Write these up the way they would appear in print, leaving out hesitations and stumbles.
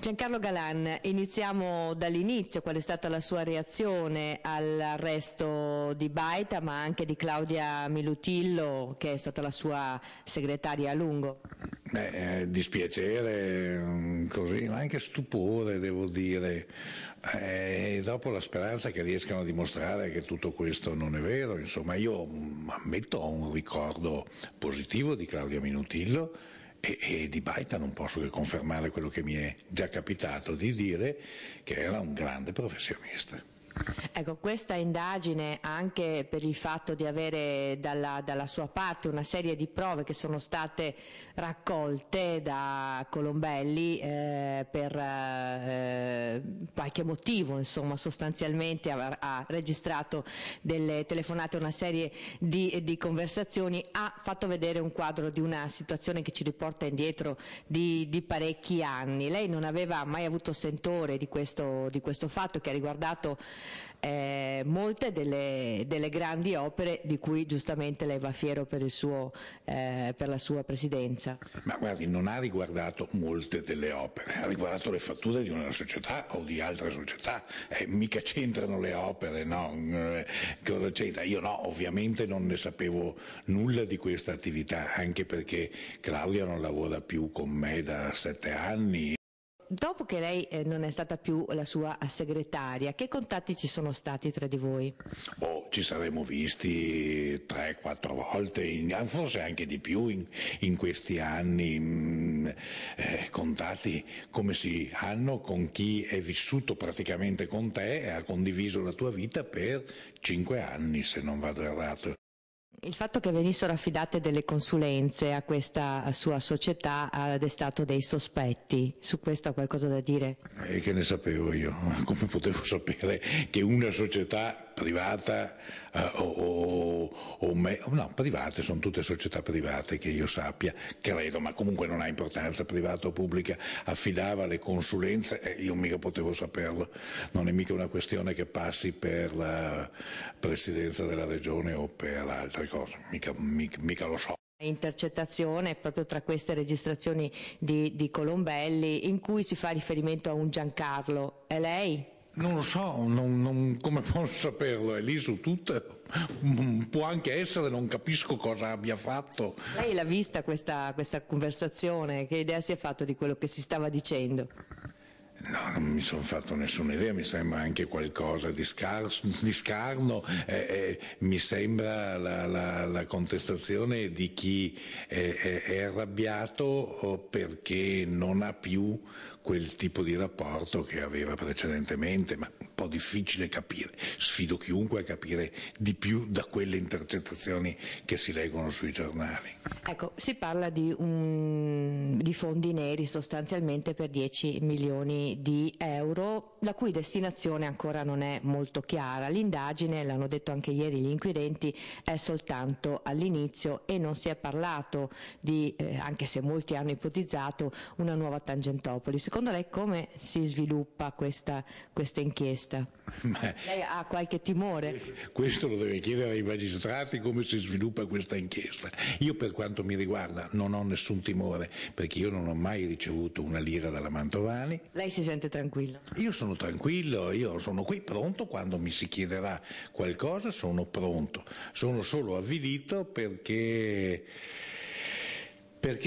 Giancarlo Galan, iniziamo dall'inizio. Qual è stata la sua reazione all'arresto di Baita, ma anche di Claudia Milutillo, che è stata la sua segretaria a lungo? Dispiacere, così, ma anche stupore, devo dire. Dopo la speranza che riescano a dimostrare che tutto questo non è vero. Insomma, io ammetto ho un ricordo positivo di Claudia Milutillo. E di Baita non posso che confermare quello che mi è già capitato di dire, che era un grande professionista. Ecco, questa indagine, anche per il fatto di avere dalla sua parte una serie di prove che sono state raccolte da Colombelli per qualche motivo, insomma, sostanzialmente ha registrato delle telefonate, una serie di conversazioni, ha fatto vedere un quadro di una situazione che ci riporta indietro di parecchi anni. Lei non aveva mai avuto sentore di questo fatto, che ha riguardato molte delle grandi opere di cui giustamente lei va fiero per la sua presidenza. Ma guardi, non ha riguardato molte delle opere, ha riguardato le fatture di una società o di altre società, mica c'entrano le opere, no? Cosa c'entra? Io no, ovviamente non ne sapevo nulla di questa attività, anche perché Claudia non lavora più con me da 7 anni. Dopo che lei non è stata più la sua segretaria, che contatti ci sono stati tra di voi? Ci saremmo visti 3-4 volte, forse anche di più in questi anni, contatti come si hanno con chi è vissuto praticamente con te e ha condiviso la tua vita per 5 anni, se non vado errato. Il fatto che venissero affidate delle consulenze a questa sua società ha destato dei sospetti. Su questo ha qualcosa da dire? E che ne sapevo io? Come potevo sapere che una società privata no, private, sono tutte società private che io sappia, credo, ma comunque non ha importanza, privata o pubblica, affidava le consulenze, io mica potevo saperlo, non è mica una questione che passi per la presidenza della regione o per altre cose, mica lo so. Intercettazione proprio tra queste registrazioni di Colombelli in cui si fa riferimento a un Giancarlo. È lei? Non lo so, come posso saperlo? È lì su tutto, può anche essere, non capisco cosa abbia fatto. Lei l'ha vista questa conversazione? Che idea si è fatto di quello che si stava dicendo? No, non mi sono fatto nessuna idea, mi sembra anche qualcosa di scarno, mi sembra la contestazione di chi è arrabbiato perché non ha più quel tipo di rapporto che aveva precedentemente, ma un po' difficile capire, sfido chiunque a capire di più da quelle intercettazioni che si leggono sui giornali. Ecco, si parla di fondi neri sostanzialmente per 10 milioni di euro, la cui destinazione ancora non è molto chiara. L'indagine, l'hanno detto anche ieri gli inquirenti, è soltanto all'inizio e non si è parlato di, anche se molti hanno ipotizzato, una nuova Tangentopoli. Secondo lei come si sviluppa questa inchiesta? Lei ha qualche timore? Questo lo deve chiedere ai magistrati, come si sviluppa questa inchiesta. Io, per quanto mi riguarda, non ho nessun timore, perché io non ho mai ricevuto una lira dalla Mantovani. Lei si sente tranquillo? Io sono tranquillo, io sono qui pronto, quando mi si chiederà qualcosa sono pronto. Sono solo avvilito perché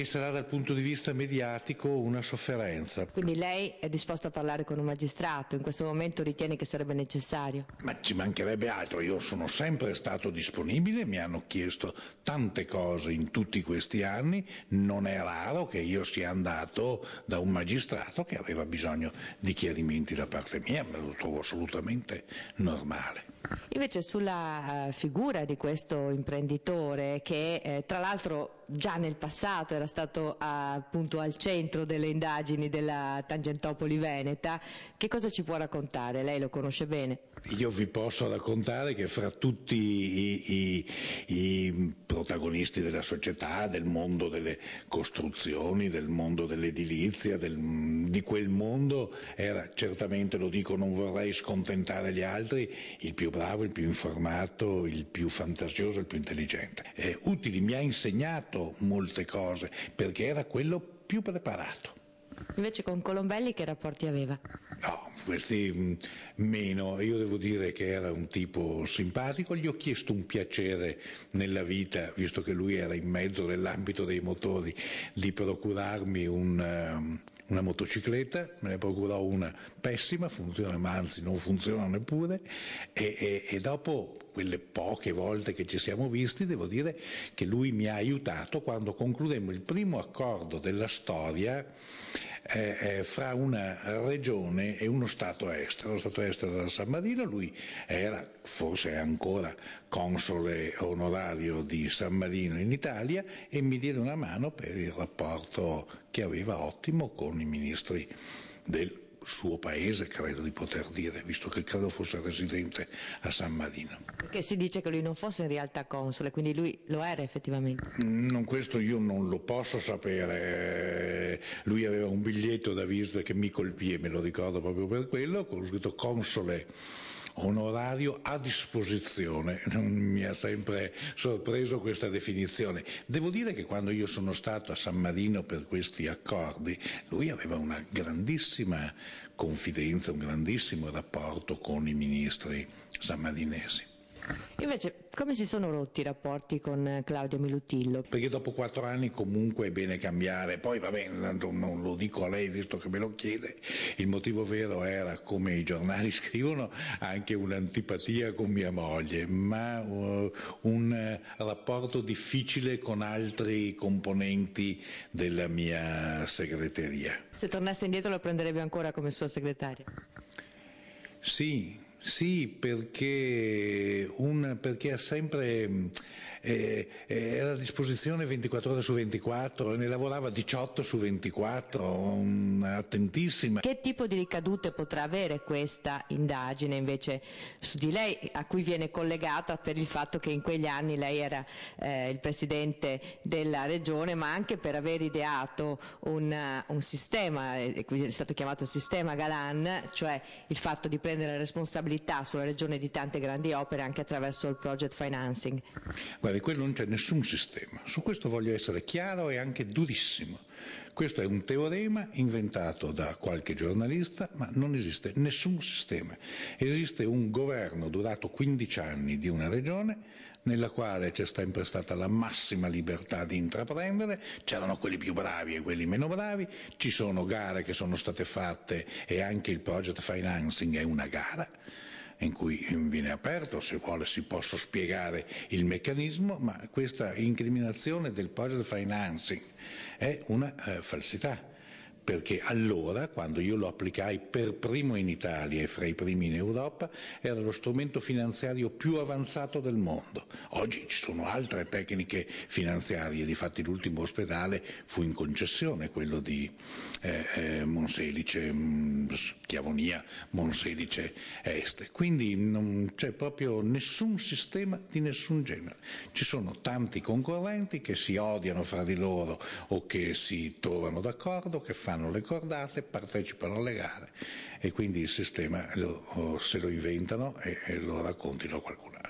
sarà dal punto di vista mediatico una sofferenza. Quindi lei è disposto a parlare con un magistrato, in questo momento ritiene che sarebbe necessario? Ma ci mancherebbe altro, io sono sempre stato disponibile, mi hanno chiesto tante cose in tutti questi anni, non è raro che io sia andato da un magistrato che aveva bisogno di chiarimenti da parte mia, me lo trovo assolutamente normale. Invece sulla figura di questo imprenditore che tra l'altro già nel passato era stato appunto al centro delle indagini della Tangentopoli veneta, che cosa ci può raccontare? Lei lo conosce bene? Io vi posso raccontare che fra tutti i protagonisti della società, del mondo delle costruzioni, del mondo dell'edilizia, di quel mondo, era certamente, lo dico, non vorrei scontentare gli altri, il più bravo, il più informato, il più fantasioso, il più intelligente. Utili, mi ha insegnato molte cose perché era quello più preparato. Invece con Colombelli che rapporti aveva? No, questi meno. Io devo dire che era un tipo simpatico, gli ho chiesto un piacere nella vita, visto che lui era in mezzo nell'ambito dei motori, di procurarmi una motocicletta, me ne procurò una pessima, funziona, ma anzi non funziona neppure, e dopo quelle poche volte che ci siamo visti, devo dire che lui mi ha aiutato quando concludemmo il primo accordo della storia fra una regione e uno Stato estero. Lo Stato estero era San Marino, lui era, forse è ancora, console onorario di San Marino in Italia e mi diede una mano per il rapporto che aveva ottimo con i ministri del suo paese, credo di poter dire, visto che credo fosse residente a San Marino. Perché si dice che lui non fosse in realtà console, quindi lui lo era effettivamente. Questo io non lo posso sapere. Lui aveva un biglietto da visita che mi colpì e me lo ricordo proprio per quello, con scritto console onorario a disposizione. Mi ha sempre sorpreso questa definizione. Devo dire che quando io sono stato a San Marino per questi accordi, lui aveva una grandissima confidenza, un grandissimo rapporto con i ministri sammarinesi. Invece, come si sono rotti i rapporti con Claudio Milutillo? Perché dopo 4 anni comunque è bene cambiare, poi va bene, non lo dico a lei visto che me lo chiede, il motivo vero era, come i giornali scrivono, anche un'antipatia con mia moglie, ma un rapporto difficile con altri componenti della mia segreteria. Se tornasse indietro lo prenderebbe ancora come sua segretaria? Sì, perché ha sempre era a disposizione 24 ore su 24 e ne lavorava 18 su 24, attentissima. Che tipo di ricadute potrà avere questa indagine invece su di lei, a cui viene collegata per il fatto che in quegli anni lei era il presidente della regione, ma anche per aver ideato un sistema, è stato chiamato sistema Galan, cioè il fatto di prendere la responsabilità sulla regione di tante grandi opere anche attraverso il project financing? Guardi, quello non c'è nessun sistema, su questo voglio essere chiaro e anche durissimo. Questo è un teorema inventato da qualche giornalista, ma non esiste nessun sistema. Esiste un governo durato 15 anni di una regione nella quale c'è sempre stata la massima libertà di intraprendere, c'erano quelli più bravi e quelli meno bravi, ci sono gare che sono state fatte e anche il project financing è una gara in cui viene aperto, se vuole si possa spiegare il meccanismo, ma questa incriminazione del project financing è una falsità. Perché allora, quando io lo applicai per primo in Italia e fra i primi in Europa, era lo strumento finanziario più avanzato del mondo. Oggi ci sono altre tecniche finanziarie, difatti l'ultimo ospedale fu in concessione, quello di Monselice, Chiavonia, Monselice Est. Quindi non c'è proprio nessun sistema di nessun genere. Ci sono tanti concorrenti che si odiano fra di loro o che si trovano d'accordo, che fanno le cordate, partecipano alle gare e quindi il sistema se lo inventano e lo raccontino a qualcun altro.